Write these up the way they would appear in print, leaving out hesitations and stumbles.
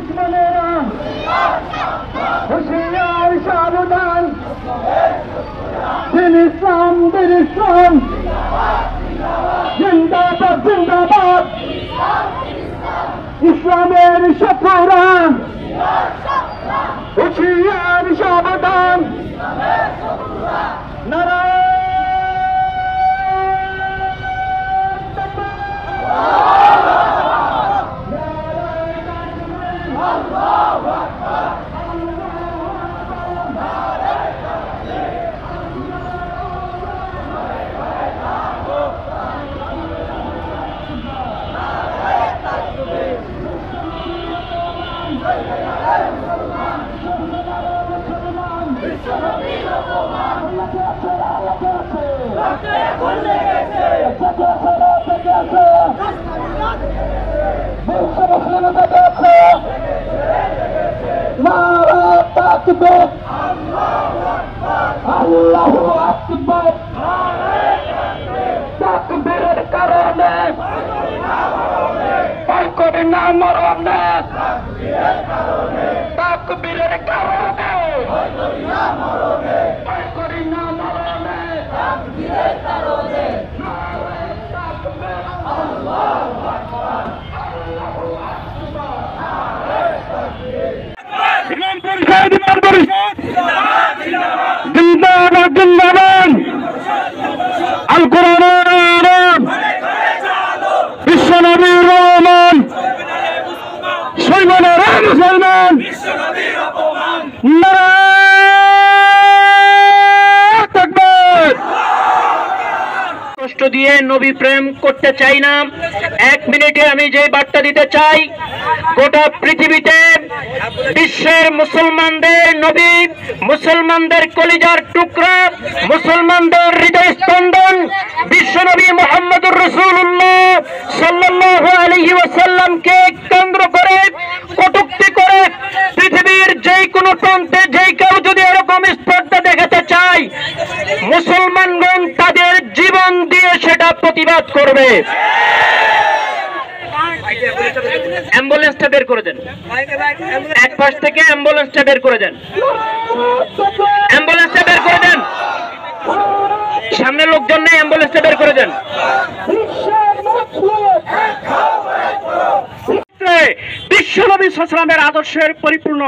দুশ্মনেরা হুঁশিয়ার সাবধান, দিন ইসলাম জিন্দাবাদ জিন্দাবাদ, ইসলামের শত্রুরা হুঁশিয়ার সাবধান। নারায়ণ আল্লাহু আকবার, তাকবীরের কারণে ভয় করি না মরণে, তাকবীরের কারণে ভয় করি না মরণে, তাকবীরের কারণে আল্লাহু আকবার, আল্লাহু আকবার। ইমাম পরিষদ জিন্দাবাদ জিন্দাবাদ, আল কোরআন বিশ্বনবীর রহমান, সৈমানেরা মুসলমান, নারায়ে তাকবীর। কষ্ট দিয়ে নবী প্রেম করতে চাই না। 1 মিনিটে আমি যে বার্তা দিতে চাই, গোটা পৃথিবীতে বিশ্বের মুসলমানদের নবী, মুসলমানদের কলিজার টুকরা, মুসলমানদের হৃদয় স্পন্দন বিশ্বনবী মুহাম্মদুর রাসূলুল্লাহ সাল্লাল্লাহু আলাইহি ওয়াসাল্লামকে কেন্দ্র করে কটূক্তি করে পৃথিবীর যে কোনো প্রান্তে যে কেউ যদি এরকম স্পর্ধা দেখাতে চায়, মুসলমানগণ তাদের জীবন দিয়ে সেটা প্রতিবাদ করবে। অ্যাম্বুলেন্সটা বের করে দেন, এক পাশ থেকে অ্যাম্বুলেন্সটা বের করে দেন, অ্যাম্বুলেন্সটা বের করে দেন, সামনে লোকজন নেই, অ্যাম্বুলেন্সটা বের করে দেন। বিশ্বনবী সাল্লাল্লাহু আলাইহি ওয়াসাল্লামের আদর্শের পরিপূর্ণ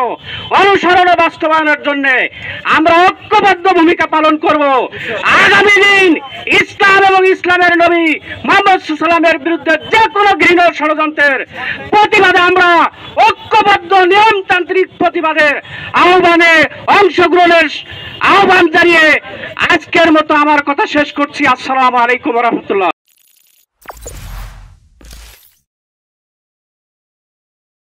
অনুসরণ ও বাস্তবায়নের জন্য আমরা ঐক্যবদ্ধ ভূমিকা পালন করব। আগামী দিন ইসলাম এবং ইসলামের নবী মুহাম্মদ সাল্লাল্লাহু আলাইহি ওয়াসাল্লামের বিরুদ্ধে যে কোনো ঘৃণ্য ষড়যন্ত্রের প্রতিবাদে আমরা ঐক্যবদ্ধ নিয়মতান্ত্রিক প্রতিবাদের আহ্বানে অংশগ্রহণের আহ্বান জানিয়ে আজকের মতো আমার কথা শেষ করছি। আসসালামু আলাইকুম ওয়া রাহমাতুল্লাহ।